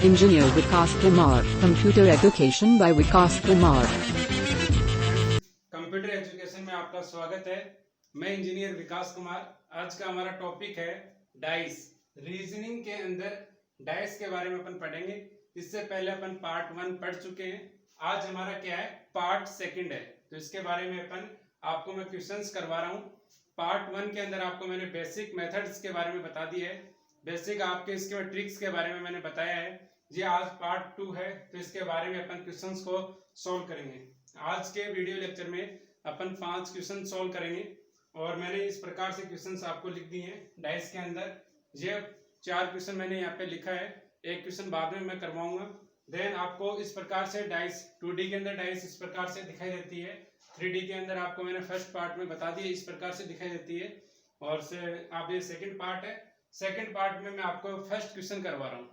Engineer Vikas Kumar, Computer Education by Vikas Kumar. Computer education में आपका स्वागत है। मैं इंजीनियर विकास कुमार। आज का हमारा टॉपिक है डाइस। रीजनिंग के अंदर डाइस के बारे में अपन पढ़ेंगे। इससे पहले अपन पार्ट 1 पढ़ चुके हैं। आज हमारा क्या है, पार्ट 2 है। तो इसके बारे में अपन आपको मैं क्वेश्चंस करवा रहा हूँ। पार्ट 1 के अंदर आपको मैंने बेसिक मेथड्स के बारे में बता दिया है, बेसिक आपके इसके ट्रिक्स के बारे में मैंने बताया है। ये आज पार्ट 2 है, तो इसके बारे में अपन क्वेश्चंस को सॉल्व करेंगे। आज के वीडियो लेक्चर में अपन 5 क्वेश्चन सॉल्व करेंगे और मैंने इस प्रकार से क्वेश्चंस आपको लिख दिए हैं डाइस के अंदर। ये 4 क्वेश्चन मैंने यहाँ पे लिखा है, एक क्वेश्चन बाद में मैं करवाऊंगा। देन आपको इस प्रकार से डाइस 2D के अंदर डाइस इस प्रकार से दिखाई देती है, 3D के अंदर आपको मैंने फर्स्ट पार्ट में बता दिया इस प्रकार से दिखाई देती है। और से आप ये सेकंड पार्ट है, सेकंड पार्ट में मैं आपको फर्स्ट क्वेश्चन करवा रहा हूँ।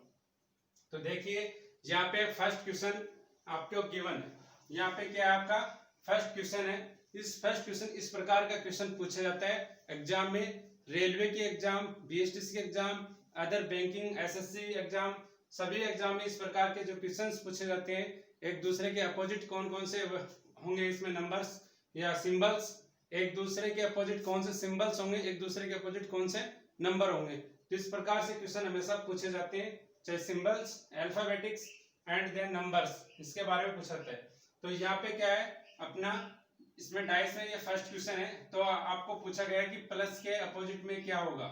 तो देखिए यहाँ पे फर्स्ट क्वेश्चन आपको गिवन है। यहाँ पे क्या है, आपका फर्स्ट क्वेश्चन है। इस फर्स्ट क्वेश्चन इस प्रकार का क्वेश्चन पूछा जाता है एग्जाम में, रेलवे की एग्जाम, बीएसटीसी के exam, other banking, SSC exam, सभी एग्जाम में इस प्रकार के जो क्वेश्चंस पूछे जाते हैं। एक दूसरे के अपोजिट कौन कौन से होंगे इसमें नंबर्स या सिंबल्स, एक दूसरे के अपोजिट कौन से सिंबल्स होंगे, एक दूसरे के अपोजिट कौन से नंबर होंगे। तो इस प्रकार से क्वेश्चन हमेशा पूछे जाते हैं, चाहे सिंबल्स, अल्फाबेटिक्स एंड देन नंबर्स, इसके बारे में पूछा जाता है। तो यहाँ पे क्या है अपना, इसमें डाइस में ये फर्स्ट क्वेश्चन है। तो आपको पूछा गया है कि प्लस के अपोजिट में क्या होगा।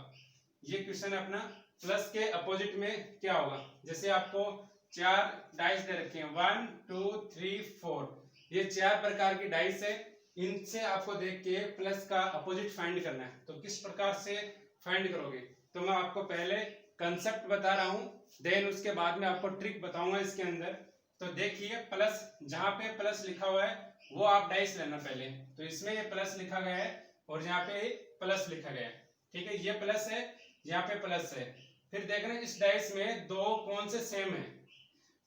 ये क्वेश्चन है अपना, प्लस के अपोजिट में क्या होगा। जैसे आपको 4 डाइस दे रखे हैं, 1 2 3 4, ये 4 प्रकार की डाइस है। इनसे आपको देख के प्लस का अपोजिट फाइंड करना है। तो किस प्रकार से फाइंड करोगे, तो मैं आपको पहले कंसेप्ट बता रहा हूं, देन उसके बाद में आपको ट्रिक बताऊंगा इसके अंदर। तो देखिए प्लस, जहां पे प्लस लिखा हुआ है वो आप डाइस लेना पहले। तो इसमें ये प्लस लिखा गया है और यहाँ पे प्लस लिखा गया है, ठीक है। ये प्लस है, यहाँ पे प्लस है। फिर देखना इस डाइस में दो कौन से सेम है,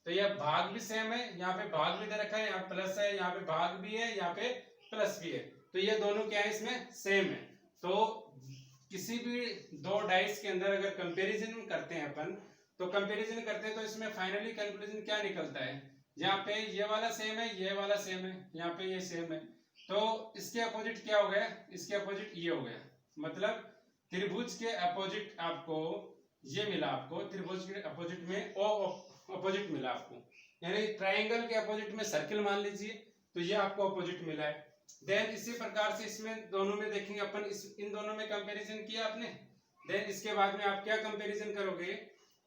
तो ये भाग भी सेम है, यहाँ पे भाग भी दे रखा है, यहाँ प्लस है, यहाँ पे भाग भी है, यहाँ पे प्लस भी है। तो ये दोनों क्या है, इसमें सेम है। तो किसी भी दो डाइस के अंदर अगर कंपैरिजन करते हैं अपन, तो कंपैरिजन करते हैं तो इसमें फाइनली कंक्लूजन क्या निकलता है, यहाँ पे ये वाला सेम है, ये वाला सेम है, यहाँ पे ये सेम है। तो इसके अपोजिट क्या हो गया, इसके अपोजिट ये हो गया। मतलब त्रिभुज के अपोजिट आपको ये मिला, आपको त्रिभुज के अपोजिट में ओ अपोजिट मिला आपको, यानी ट्राइंगल के अपोजिट में सर्किल मान लीजिए, तो ये आपको अपोजिट मिला है। देन इसी प्रकार से इसमें दोनों में देखेंगे अपन, इन दोनों में कंपैरिजन किया आपने। देन इसके बाद में आप क्या कंपैरिजन करोगे,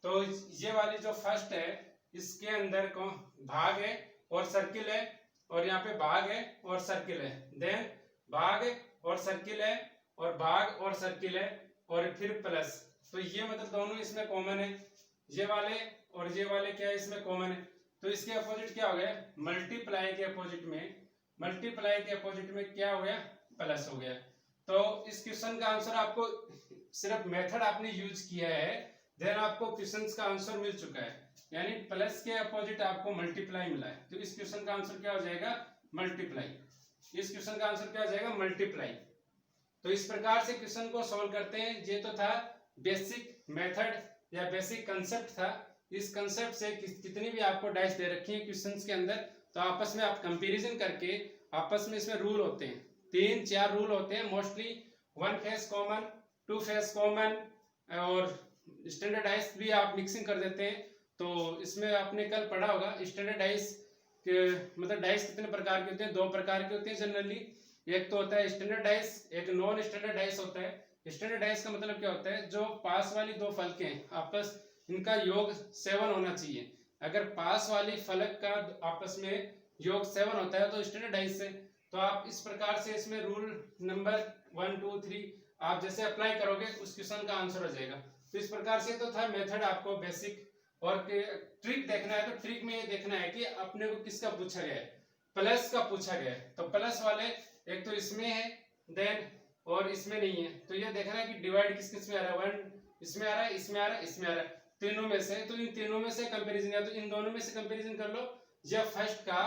तो ये वाली जो फर्स्ट है इसके अंदर कौन भाग है और सर्किल है, और यहाँ पे भाग है और सर्किल है। देन भाग और सर्किल है और भाग और सर्किल है और फिर प्लस। तो ये मतलब दोनों इसमें कॉमन है, ये वाले और ये वाले क्या है इसमें कॉमन है। तो इसके अपोजिट क्या हो गया, मल्टीप्लाई के अपोजिट में, मल्टीप्लाई के अपोजिट में क्या हो गया, प्लस हो गया। तो इस क्वेश्चन का आंसर आपको सिर्फ मेथड आपने यूज किया है, देन आपको क्वेश्चन का आंसर मिल चुका है, यानी प्लस के अपोजिट आपको मल्टीप्लाई मिला है। तो इस क्वेश्चन का आंसर क्या हो जाएगा, मल्टीप्लाई। इस क्वेश्चन का आंसर क्या हो जाएगा, मल्टीप्लाई। तो इस प्रकार से क्वेश्चन को सॉल्व करते हैं। ये तो था बेसिक मेथड या बेसिक कंसेप्ट था। इस कंसेप्ट से कितनी भी आपको डाइस दे रखी है क्वेश्चंस के अंदर, तो आपस में आप कंपैरिजन करके, आपस में इसमें रूल होते हैं, 3-4 रूल होते हैं mostly. 1 face common, 2 face common और स्टैंडर्डाइज भी आप मिक्सिंग कर देते हैं। तो इसमें आपने कल पढ़ा होगा स्टैंडर्डाइज के मतलब डाइस कितने प्रकार के होते हैं, 2 प्रकार के होते हैं जनरली। एक तो होता है स्टैंडर्डाइज, एक नॉन स्टैंडर्डाइज होता है। स्टैंडर्डाइज का मतलब क्या होता है, जो पास वाली दो फलकें हैं आपस इनका योग 7 होना चाहिए। अगर पास वाली फलक का आपस में योग 7 होता है तो स्टैंडर्डाइज से। तो आप इस प्रकार से इसमें रूल नंबर 1 2 3 आप जैसे अप्लाई करोगे उस क्वेश्चन का आंसर हो जाएगा। तो इस प्रकार से तो था मेथड आपको बेसिक। और ट्रिक देखना है तो ट्रिक में ये देखना है कि अपने को किसका पूछा गया है, प्लस का पूछा गया है। तो प्लस वाले एक तो इसमें है, देन और इसमें नहीं है। तो ये देखना है कि डिवाइड किस किस में आ रहा है, 1 इसमें आ रहा है, इसमें आ रहा है, इसमें आ रहा है, तीनों में से। तो इन तीनों में से कंपैरिजन, या तो इन दोनों में से कंपैरिजन कर लो, या फर्स्ट का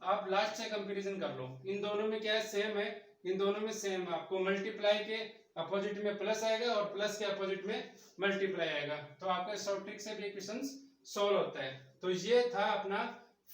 आप लास्ट से कंपैरिजन कर लो। इन दोनों में क्या है, सेम है, इन दोनों में सेम। आपको मल्टीप्लाई के अपोजिट में प्लस आएगा और प्लस के अपोजिट में मल्टीप्लाई आएगा। तो आपका शॉर्ट ट्रिक से भी क्वेश्चन सोल्व होता है। तो ये था अपना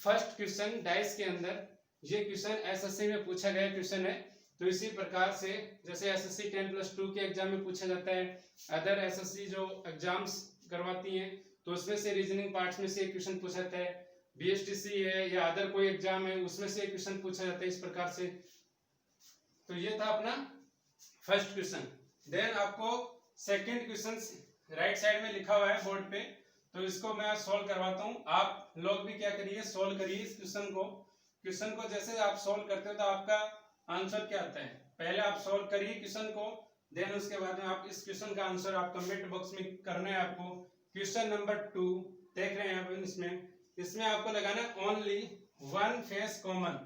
फर्स्ट क्वेश्चन डाइस के अंदर। ये क्वेश्चन एसएससी में पूछा गया क्वेश्चन है। तो इसी प्रकार से जैसे एसएससी 10+2 के एग्जाम में पूछा जाता है, अदर एसएससी जो एग्जाम्स करवाती हैं तो उसमें से रीजनिंग पार्ट्स में से क्वेश्चन पूछा जाता है, बीएसटीसी है या अदर कोई एग्जाम है उसमें से क्वेश्चन पूछा जाता है इस प्रकार से। तो ये था अपना फर्स्ट क्वेश्चन। देन आपको सेकंड क्वेश्चन राइट साइड में लिखा हुआ है बोर्ड पे, तो इसको मैं सोल्व करवाता हूँ। आप लोग भी क्या करिए, सोल्व करिए इस क्वेश्चन को। क्वेश्चन को जैसे आप सोल्व करते हो तो आपका आंसर क्या आता है, पहले आप सोल्व करिए क्वेश्चन को, देन उसके बाद में आप इस क्वेश्चन का आंसर आप कमेंट बॉक्स में करना है आपको। क्वेश्चन नंबर 2 देख रहे हैं आप, इसमें आपको लगाना है only one face common.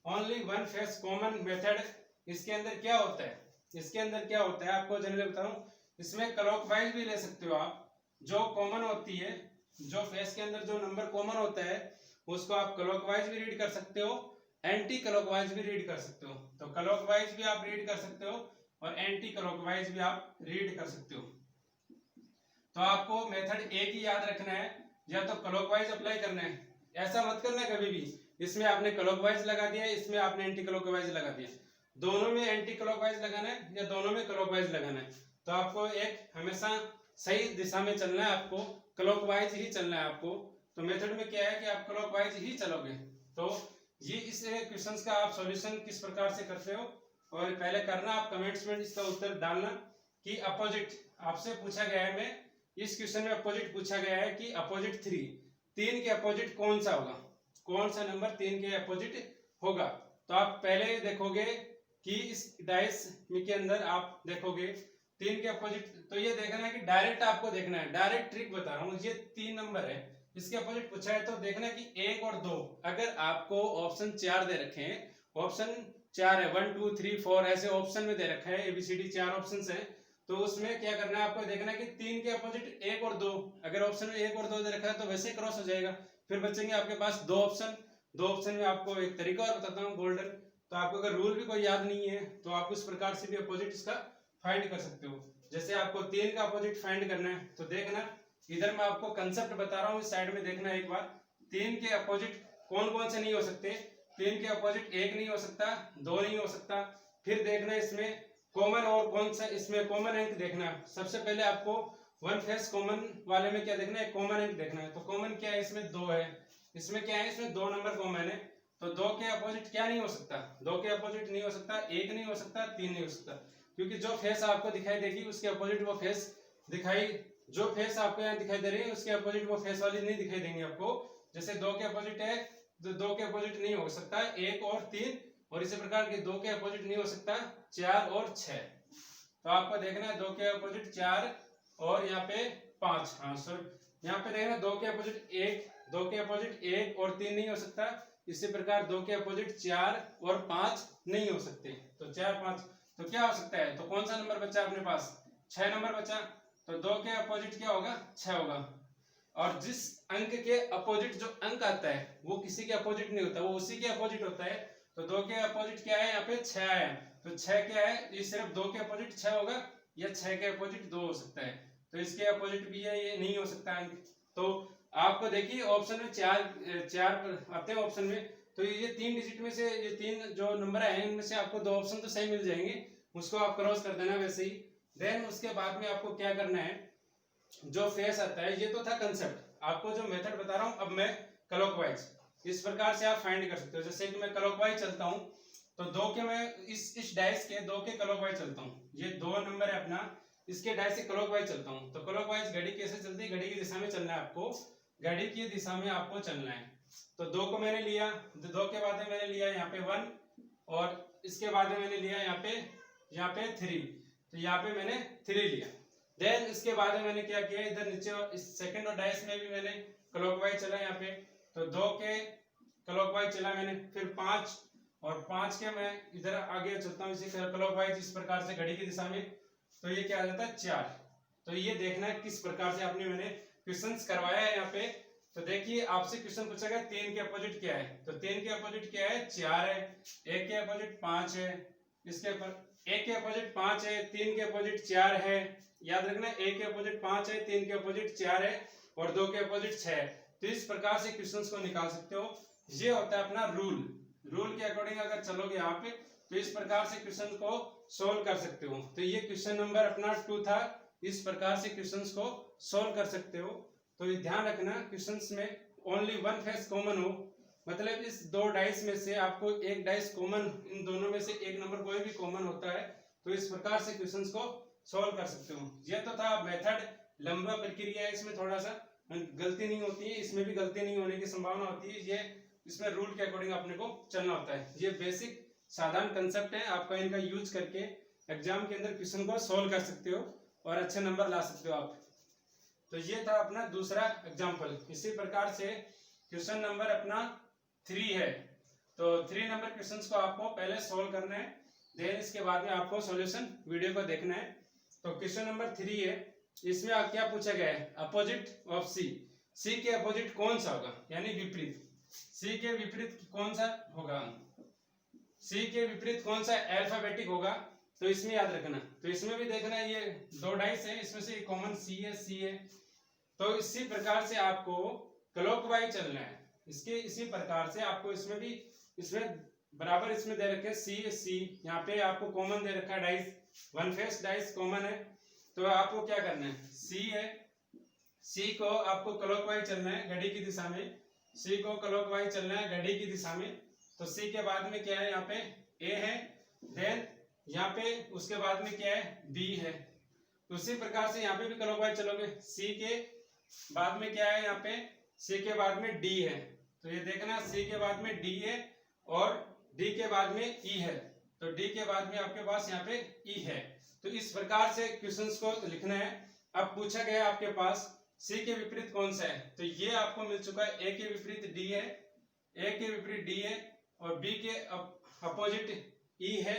Only one face common method, इसके अंदर क्या होता है, इसके अंदर क्या होता है आपको जनरली बता रहा हूँ। इसमें क्लॉकवाइज भी ले सकते हो आप, जो कॉमन होती है, जो फेस के अंदर जो नंबर कॉमन होता है उसको आप क्लॉकवाइज भी रीड कर सकते हो, एंटी क्लॉकवाइज भी रीड कर सकते हो। तो क्लॉकवाइज भी आप रीड कर सकते हो और एंटी क्लॉकवाइज भी आप रीड कर सकते हो। तो आपको मेथड एक ही याद रखना है, या तो क्लॉकवाइज अप्लाई करना है, ऐसा मत करना है कभी भी इसमें आपने क्लॉकवाइज लगा दिया इसमें आपने एंटी क्लॉकवाइज लगा दिया। दोनों में एंटी क्लॉकवाइज लगाना है या दोनों में क्लॉकवाइज लगाना है। तो आपको एक हमेशा सही दिशा में चलना है, आपको क्लॉकवाइज ही चलना है आपको। तो मेथड में क्या है कि आप क्लॉकवाइज ही चलोगे। तो ये इस क्वेश्चंस का आप सॉल्यूशन किस प्रकार से करते हो, और पहले करना आप कमेंट्स में इसका उत्तर डालना कि अपोजिट आपसे पूछा गया है। मैं इस क्वेश्चन में अपोजिट पूछा गया है कि अपोजिट 3 के अपोजिट कौन सा होगा, कौन सा नंबर 3 के अपोजिट होगा। तो आप पहले देखोगे कि इस डाइस के अंदर आप देखोगे 3 के अपोजिट, तो ये देखना है कि डायरेक्ट आपको देखना है, डायरेक्ट ट्रिक बता रहा हूँ। ये 3 नंबर है, इसके अपोजिट पूछा है तो देखना है कि 1 और 2। अगर आपको ऑप्शन 4 दे रखे हैं, ऑप्शन 4 है 1 2 3 4 ऐसे ऑप्शन में दे रखा है, ABCD 4 ऑप्शन है, तो उसमें क्या करना है आपको देखना है कि 3 के अपोजिट 1 और 2। अगर ऑप्शन में 1 और 2 दे रखा है तो वैसे क्रॉस हो जाएगा, फिर बचेंगे आपके पास 2 ऑप्शन। 2 ऑप्शन में आपको एक तरीका और बताता हूँ गोल्डन। तो आपको अगर रूल भी कोई याद नहीं है तो आप उस प्रकार से भी अपोजिट इसका फाइंड कर सकते हो। जैसे आपको 3 का अपोजिट फाइंड करना है तो देखना, इधर मैं आपको कंसेप्ट बता रहा हूँ, इस साइड में देखना एक बार। 3 के अपोजिट कौन कौन से नहीं हो सकते, 3 के अपोजिट 1 नहीं हो सकता, 2 नहीं हो सकता। फिर देखना इसमें कॉमन और कौन सा, इसमें कॉमन अंक देखना। सबसे पहले आपको वन फेस कॉमन वाले में क्या देखना है, कॉमन अंक देखना है। तो कॉमन क्या है, इसमें 2 है, इसमें क्या है, इसमें 2 नंबर कॉमन है। तो 2 के अपोजिट क्या नहीं हो सकता, 2 के अपोजिट नहीं हो सकता, 1 नहीं हो सकता, 3 नहीं हो सकता, क्योंकि जो फेस आपको दिखाई देगी उसके अपोजिट वो फेस दिखाई, जो फेस आपको यहाँ दिखाई दे रही है उसके अपोजिट वो फेस वाली नहीं दिखाई देंगे आपको। जैसे 2 के अपोजिट है तो 2 के अपोजिट नहीं हो सकता 1 और 3, और इसी प्रकार के 2 के अपोजिट नहीं हो सकता 4 और 6। तो आपको देखना है 2 के अपोजिट 4 और यहाँ पे 5। हाँ सर, यहाँ पे देखना 2 के अपोजिट 1, 2 के अपोजिट 1 और 3 नहीं हो सकता। इसी प्रकार 2 के अपोजिट 4 और 5 नहीं हो सकते। तो 4 5 तो क्या हो सकता है, तो कौन सा नंबर बचा अपने पास, 6 नंबर बचा। तो 2 के अपोजिट क्या होगा, 6 होगा। और जिस अंक के अपोजिट जो अंक आता है वो किसी के अपोजिट नहीं होता, वो उसी के अपोजिट होता है। तो 2 के अपोजिट क्या है, यहाँ पे 6 है, तो 6 क्या है, ये सिर्फ 2 के अपोजिट 6 होगा, या 6 के अपोजिट 2 हो सकता है। तो इसके अपोजिट भी है, ये नहीं हो सकता अंक। तो आपको देखिए ऑप्शन में 4 आते हैं ऑप्शन में, तो ये 3 डिजिट में से ये 3 जो नंबर है इनमें से आपको 2 ऑप्शन तो सही मिल जाएंगे, उसको आप क्रॉस कर देना वैसे ही। देन उसके बाद में आपको क्या करना है, जो फेस आता है, ये तो था कंसेप्ट। आपको जो मेथड बता रहा हूं अब मैं क्लॉकवाइज, इस प्रकार से आप फाइंड कर सकते हो। जैसे कि मैं क्लॉकवाइज चलता हूं तो 2 के मैं इस डाइस के 2 के क्लॉकवाइज चलता हूं, ये 2 नंबर है अपना, इसके डाइस से क्लॉकवाइज चलता हूं। तो क्लॉकवाइज घड़ी कैसे चलती है, घड़ी की दिशा में चलना है आपको, घड़ी की दिशा में आपको चलना है। तो 2 को मैंने लिया, 2 के बाद में मैंने लिया यहाँ पे 1, और इसके बाद में मैंने लिया यहाँ पे 3, तो यहाँ पे मैंने 3 लिया। देन इसके बाद में मैंने क्या किया, इधर नीचे इस सेकंड और डाइस में भी मैंने क्लॉकवाइज चला यहाँ पे, तो 2 के क्लॉकवाइज चला मैंने, फिर 5 और 5 के मैं इधर आगे चलता हूँ इसी क्लॉकवाइज इस प्रकार से घड़ी की दिशा में, तो ये क्या आ जाता है 4। तो ये देखना है किस प्रकार से आपने मैंने क्वेश्चंस करवाया है यहाँ पे। तो देखिए आपसे क्वेश्चन पूछा गया 3 के अपोजिट क्या है, तो 3 के अपोजिट क्या है, 4 है, 1 के अपोजिट 5 है, इसके एक के अपोजिट 5 है, 3 के अपोजिट 4 है, याद रखना एक के अपोजिट 5 है, 3 के अपोजिट 4 है और 2 के अपोजिट 6 है। तो इस प्रकार से क्वेश्चंस को निकाल सकते हो। ये होता है अपना रूल के अकॉर्डिंग अगर चलोगे यहाँ पे तो इस प्रकार से क्वेश्चन को सोल्व कर सकते हो। तो ये क्वेश्चन नंबर अपना 2 था, इस प्रकार से क्वेश्चंस को सोल्व कर सकते हो। तो ये ध्यान रखना क्वेश्चंस में ओनली वन फेस कॉमन हो, मतलब इस दो डाइस में से आपको एक डाइस कॉमन, इन दोनों में से एक नंबर कोई भी कॉमन होता है तो इस प्रकार से क्वेश्चंस को सोल्व कर सकते हो। ये तो था मेथड, लंबा प्रक्रिया है, इसमें थोड़ा सा गलती नहीं होती है, इसमें भी गलती नहीं होने की संभावना होती है। ये इसमें रूल के अकॉर्डिंग अपने को चलना होता है। ये बेसिक साधारण कंसेप्ट है, आपका इनका यूज करके एग्जाम के अंदर क्वेश्चन को सोल्व कर सकते हो और अच्छे नंबर ला सकते हो आप। तो ये था अपना दूसरा एग्जाम्पल। इसी प्रकार से क्वेश्चन नंबर अपना 3 है। तो 3 नंबर क्वेश्चंस को आपको पहले सोल्व करना है, देन इसके बाद में आपको सॉल्यूशन वीडियो को देखना है। तो क्वेश्चन नंबर 3 है, इसमें आप क्या पूछा गया है, अपोजिट ऑफ सी। सी के अपोजिट कौन सा होगा, यानी विपरीत। सी के विपरीत कौन सा होगा, सी के विपरीत कौन सा अल्फाबेटिक होगा। तो इसमें याद रखना, तो इसमें भी देखना है ये दो डाइस है, इसमें से कॉमन सी है। तो इसी प्रकार से आपको क्लॉकवाइज चलना है। इसके इसी प्रकार से आपको इसमें भी, इसमें बराबर इसमें दे रखे सी, यहाँ पे आपको कॉमन दे रखा है dice, one face dice common है। तो आपको क्या करना है, सी है, सी को आपको क्लॉकवाइज चलना है घड़ी की दिशा में, सी को क्लॉकवाइज चलना है घड़ी की दिशा में। तो सी के बाद में क्या है, यहाँ पे ए है, देन यहाँ पे उसके बाद में क्या है, बी है। तो उसी प्रकार से यहाँ पे भी क्लॉकवाइज चलोगे, सी के बाद में क्या है, यहाँ पे सी के बाद में डी है। तो ये देखना सी के बाद में डी है और डी के बाद में ई है। तो डी के बाद में आपके पास यहाँ पे ई है। तो इस प्रकार से क्वेश्चंस को लिखना है। अब पूछा गया आपके पास सी के विपरीत कौन सा है, तो ये आपको मिल चुका है, ए के विपरीत डी है, ए के विपरीत डी है और बी के अपोजिट ई है।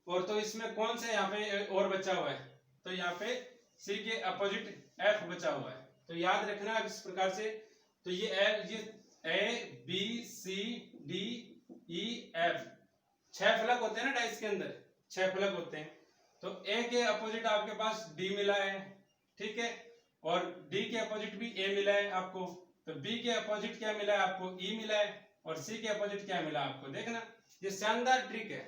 और तो इसमें कौन सा यहाँ पे और बचा हुआ है, तो यहाँ पे सी के अपोजिट एफ बचा हुआ है। तो याद रखना इस प्रकार से। तो ये A B C D E F 6 फलक होते हैं ना डाइस के अंदर, 6 फलक होते हैं। तो ए के अपोजिट आपके पास डी मिला है, ठीक है, और डी के अपोजिट भी ए मिला है आपको। तो बी के अपोजिट क्या मिला है आपको, ई मिला है, और सी के अपोजिट क्या मिला आपको। देखना ये शानदार ट्रिक है,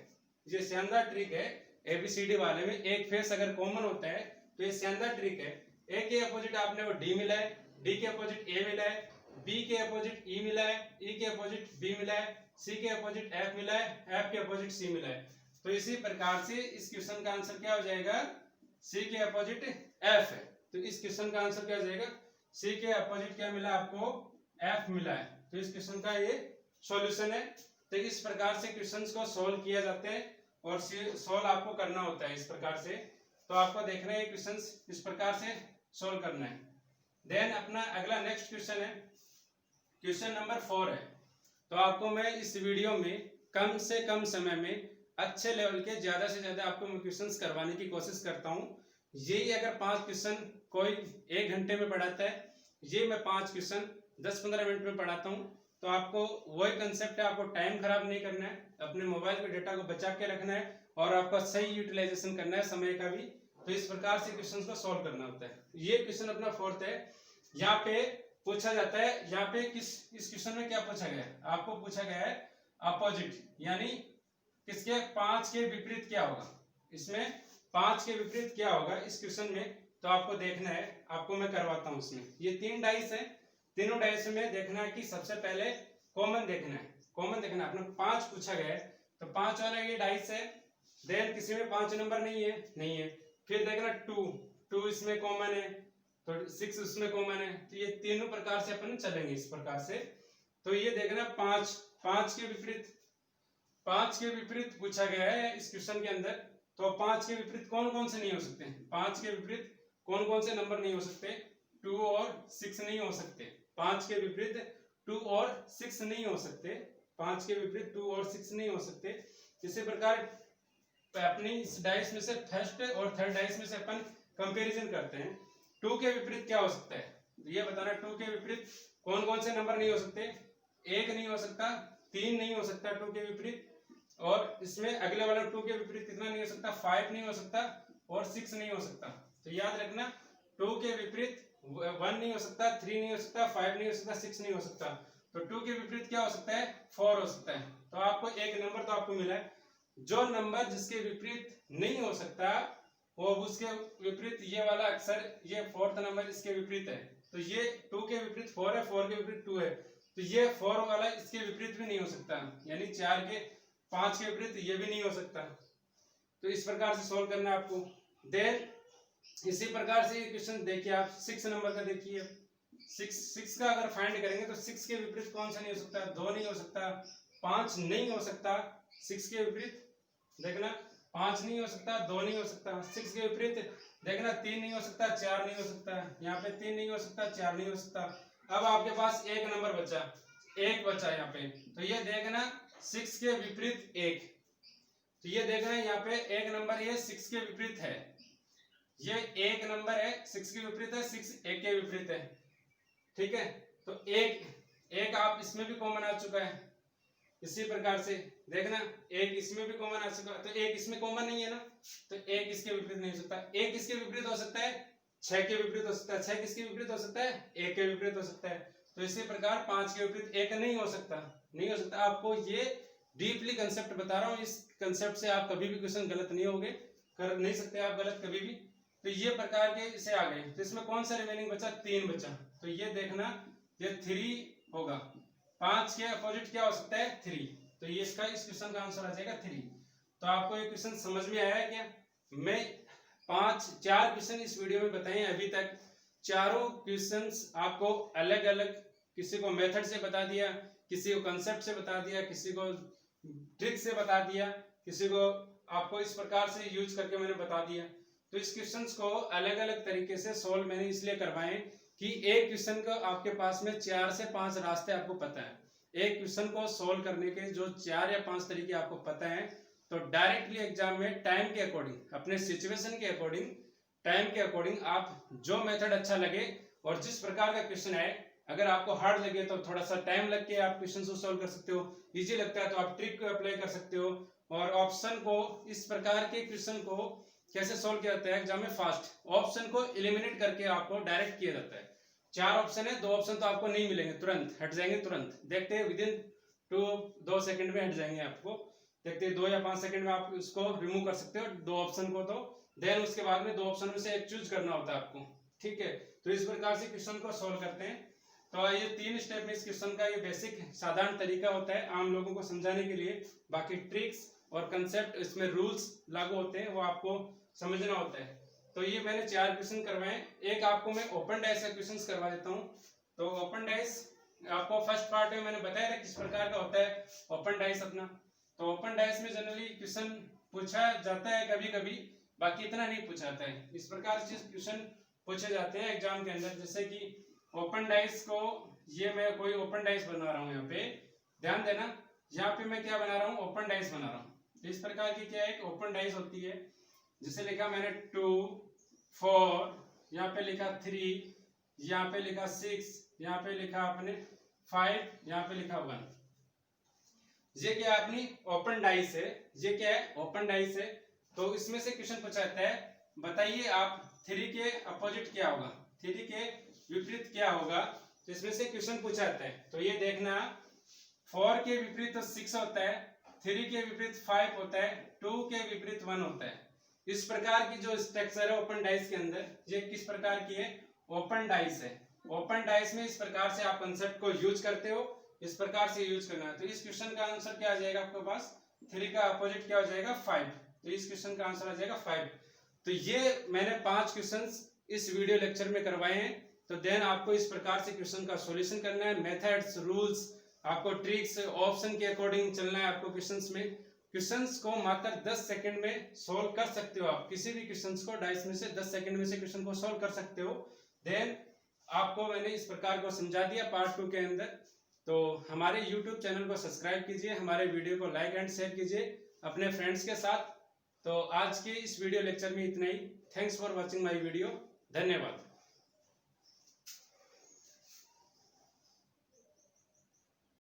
ये शानदार ट्रिक है। एबीसीडी वाले में एक फेस अगर कॉमन होता है तो ये शानदार ट्रिक है। ए के अपोजिट आपने वो डी मिला है, डी के अपोजिट ए मिला है, बी के अपोजिट ई मिला है, ई के अपोजिट बी मिला है, सी के अपोजिट एफ मिला है, एफ के अपोजिट सी मिला है। तो इसी प्रकार से इस क्वेश्चन का आंसर क्या हो जाएगा, सी के अपोजिट एफ है। तो इस क्वेश्चन का आंसर क्या हो जाएगा, सी के अपोजिट क्या मिला आपको, एफ मिला है। तो इस क्वेश्चन का ये सॉल्यूशन है। तो इस प्रकार से क्वेश्चंस को सोल्व किया जाते हैं और सोल्व आपको करना होता है इस प्रकार से। तो आपको देखना है क्वेश्चंस इस प्रकार से सोल्व करना है। देन अपना अगला नेक्स्ट क्वेश्चन है, क्वेश्चन नंबर 4 है। तो आपको मैं इस वीडियो में कम से कम समय में अच्छे लेवल के ज्यादा से ज्यादा आपको मैं क्वेश्चंस करवाने की कोशिश करता हूँ। यही अगर 5 क्वेश्चन कोई 1 घंटे में पढ़ाता है, ये मैं 5 क्वेश्चन 10-15 मिनट में पढ़ाता हूँ। तो आपको वही कंसेप्ट है, आपको टाइम खराब नहीं करना है, अपने मोबाइल के डेटा को बचा के रखना है और आपका सही यूटिलाइजेशन करना है समय का भी। तो इस प्रकार से क्वेश्चन को सोल्व करना होता है। ये क्वेश्चन अपना 4th है। यहाँ पे पूछा जाता है, यहाँ पे इस क्वेश्चन में क्या पूछा गया है, आपको पूछा गया है अपोजिट, यानी किसके 5 के विपरीत क्या होगा। इसमें 5 के विपरीत क्या होगा इस क्वेश्चन में, तो आपको देखना है, आपको मैं करवाता हूँ। इसमें ये 3 डाइस है, तीनों डाइस में देखना है कि सबसे पहले कॉमन देखना है, कॉमन देखना है। अपना 5 पूछा गया है तो 5 वाला ये डाइस है, देन किसी में 5 नंबर नहीं है। फिर देखना 2 इसमें कॉमन है, तो 6 उसमें कॉमन है। तो ये तीनों प्रकार से अपन चलेंगे इस प्रकार से। तो ये देखना 5 के विपरीत पूछा गया है इस क्वेश्चन के अंदर। तो 5 के विपरीत कौन कौन से नहीं हो सकते, 5 के विपरीत कौन कौन से नंबर नहीं हो सकते, 2 और 6 नहीं हो सकते। 5 के विपरीत 2 और 6 नहीं हो सकते, 5 के विपरीत 2 और 6 नहीं हो सकते। इसी प्रकार अपनी इस डाइस में से फर्स्ट और थर्ड डाइस में से अपन कंपैरिजन करते हैं। 2 के विपरीत क्या हो सकता है, ये बताना। 2 के विपरीत कौन कौन से नंबर नहीं हो सकते, 1 नहीं हो सकता, 3 नहीं हो सकता 2 के विपरीत, और इसमें अगले वाला 2 के विपरीत कितना नहीं हो सकता, 5 नहीं हो सकता और 6 नहीं हो सकता। तो याद रखना 2 के विपरीत 1 नहीं हो सकता, 3 नहीं हो सकता, 5 नहीं हो सकता, 6 नहीं हो सकता। तो 2 के विपरीत क्या हो सकता है, 4 हो सकता है। तो आपको एक नंबर तो आपको मिला है। जो नंबर जिसके विपरीत नहीं हो सकता वो उसके विपरीत ये वाला अक्षर, ये 4th नंबर इसके विपरीत है। तो ये 2 के विपरीत 4 है, 4 के विपरीत 2 है, तो ये 4 वाला इसके विपरीत भी नहीं हो सकता, यानी 4 के 5 के विपरीत ये भी नहीं हो सकता। तो इस प्रकार से सोल्व करना है आपको। देन इसी प्रकार से क्वेश्चन देखिए आप 6 नंबर का देखिए। 6 का अगर फाइंड करेंगे तो 6 के विपरीत कौन सा नहीं हो सकता, 2 नहीं हो सकता, 5 नहीं हो सकता। 6 के विपरीत देखना 5 नहीं हो सकता, 2 नहीं हो सकता। 6 के विपरीत देखना 3 नहीं हो सकता, 4 नहीं हो सकता। यहाँ पे 3 नहीं हो सकता, 4 नहीं हो सकता। अब आपके पास एक नंबर बचा, एक बचा यहाँ पे। तो ये देखना 6 के विपरीत 1, तो ये देखना यहाँ पे एक नंबर ये 6 के विपरीत है, ये एक नंबर है 6 के विपरीत है, 6 1 के विपरीत है। ठीक है, तो एक आप इसमें भी कॉमन आ चुका है। इसी प्रकार से देखना एक इसमें भी कॉमन आ चुका है, तो एक इसमें कॉमन नहीं है ना, तो एक इसके विपरीत नहीं हो सकता। एक इसके विपरीत हो सकता है, 6 के विपरीत हो सकता है, 6 किसके विपरीत हो सकता है, 1 के विपरीत हो सकता है। तो इसी प्रकार 5 के विपरीत 1 नहीं हो सकता, नहीं हो सकता। आपको ये डीपली कंसेप्ट बता रहा हूँ, इस कंसेप्ट से आप कभी भी क्वेश्चन गलत नहीं होगे, कर नहीं सकते आप गलत कभी भी। तो ये प्रकार के इसे आ गए। तो इसमें कौन सा रिमेनिंग बचा, 3 बचा। तो ये देखना ये 3 होगा, 5 के अपोजिट क्या हो सकता है, 3। तो ये इसका इस क्वेश्चन का आंसर आ जाएगा 3। तो आपको ये क्वेश्चन समझ में आया है क्या? मैं 4 क्वेश्चन इस वीडियो में बताए अभी तक। चारों क्वेश्चंस आपको अलग अलग, किसी को मेथड से बता दिया, किसी को कंसेप्ट से बता दिया, किसी को ट्रिक से बता दिया, किसी को आपको इस प्रकार से यूज करके मैंने बता दिया। तो इस क्वेश्चंस को अलग अलग तरीके से सोल्व मैंने इसलिए करवाए कि एक क्वेश्चन का आपके पास में 4 से 5 रास्ते आपको पता है। एक क्वेश्चन को सोल्व करने के जो 4 या 5 तरीके आपको पता है, तो डायरेक्टली एग्जाम में टाइम के अकॉर्डिंग, अपने सिचुएशन के अकॉर्डिंग, टाइम के अकॉर्डिंग आप जो मेथड अच्छा लगे और जिस प्रकार का क्वेश्चन है, अगर आपको हार्ड लगे तो थोड़ा सा टाइम लग के आप क्वेश्चन को सोल्व कर सकते हो, इजी लगता है तो आप ट्रिक को अप्लाई कर सकते हो। और ऑप्शन को, इस प्रकार के क्वेश्चन को कैसे सोल्व किया जाता है एग्जाम में, फास्ट ऑप्शन को एलिमिनेट करके आपको डायरेक्ट किया जाता है। 4 ऑप्शन है, 2 ऑप्शन तो आपको नहीं मिलेंगे, तुरंत हट जाएंगे, तुरंत देखते हैं विदिन 2 सेकंड में हट जाएंगे आपको। देखते हैं 2 या 5 सेकंड में आप इसको रिमूव कर सकते हो 2 ऑप्शन को। तो देन उसके बाद में 2 ऑप्शन में से एक चूज करना होता है आपको। ठीक है, तो इस प्रकार से क्वेश्चन को सोल्व करते हैं। तो ये 3 स्टेप में इस क्वेश्चन का ये बेसिक साधारण तरीका होता है आम लोगों को समझाने के लिए। बाकी ट्रिक्स और कंसेप्ट, इसमें रूल्स लागू होते हैं, वो आपको समझना होता है। तो ये मैंने 4 क्वेश्चन करवाए। एक आपको मैं ओपन डाइस का क्वेश्चन करवा देता हूँ। तो ओपन डाइस आपको फर्स्ट पार्ट में मैंने बताया था किस प्रकार का होता है ओपन डाइस अपना। तो ओपन डाइस में जनरली क्वेश्चन पूछा जाता है कभी कभी, बाकी इतना नहीं पूछा जाता है। इस प्रकार से क्वेश्चन पूछे जाते हैं एग्जाम के अंदर, जैसे कि ओपन डाइस को, ये मैं कोई ओपन डाइस बना रहा हूँ, यहाँ पे ध्यान देना, यहाँ पे मैं क्या बना रहा हूँ, ओपन डाइस बना रहा हूँ। इस प्रकार की क्या एक ओपन डाइस होती है, जिसे लिखा मैंने 2 4, यहाँ पे लिखा 3, यहाँ पे लिखा 6, यहाँ पे लिखा आपने 5, यहाँ पे लिखा 1। ये क्या अपनी ओपन डाइस है, ये क्या है ओपन डाइस है। तो इसमें से क्वेश्चन पूछा जाता है, बताइए आप 3 के अपोजिट क्या होगा, 3 के विपरीत क्या होगा। तो इसमें से क्वेश्चन पूछा जाता है। तो ये देखना 4 के विपरीत तो 6 होता है, 3 के विपरीत 5 होता है, 2 के विपरीत 1 होता है। इस प्रकार की जो स्ट्रक्चर है ओपन डाइस के अंदर, ये किस प्रकार की है, ओपन डाइस है। ओपन डाइस में इस प्रकार से आप कंसेप्ट को यूज करते हो, इस प्रकार से यूज करना है। तो इस क्वेश्चन का आंसर क्या आ जाएगा आपके पास, 3 का अपोजिट क्या हो जाएगा, 5। तो इस क्वेश्चन का आंसर आ जाएगा 5। तो ये मैंने 5 क्वेश्चंस इस वीडियो लेक्चर में करवाए हैं। तो देन आपको इस प्रकार से क्वेश्चन का सॉल्यूशन करना है, मेथड्स, रूल्स, आपको ट्रिक्स, ऑप्शन के अकॉर्डिंग चलना है आपको क्वेश्चंस में। क्वेश्चंस को मात्र 10 सेकंड में सोल्व कर सकते हो आप, किसी भी क्वेश्चंस को डाइस में से 10 सेकंड में से क्वेश्चन को सोल्व कर सकते हो। देन आपको मैंने इस प्रकार को समझा दिया पार्ट 2 के अंदर। तो हमारे YouTube चैनल को सब्सक्राइब कीजिए, हमारे वीडियो को लाइक एंड शेयर कीजिए अपने फ्रेंड्स के साथ। तो आज के इस वीडियो लेक्चर में इतना ही। Thanks for watching my video. धन्यवाद।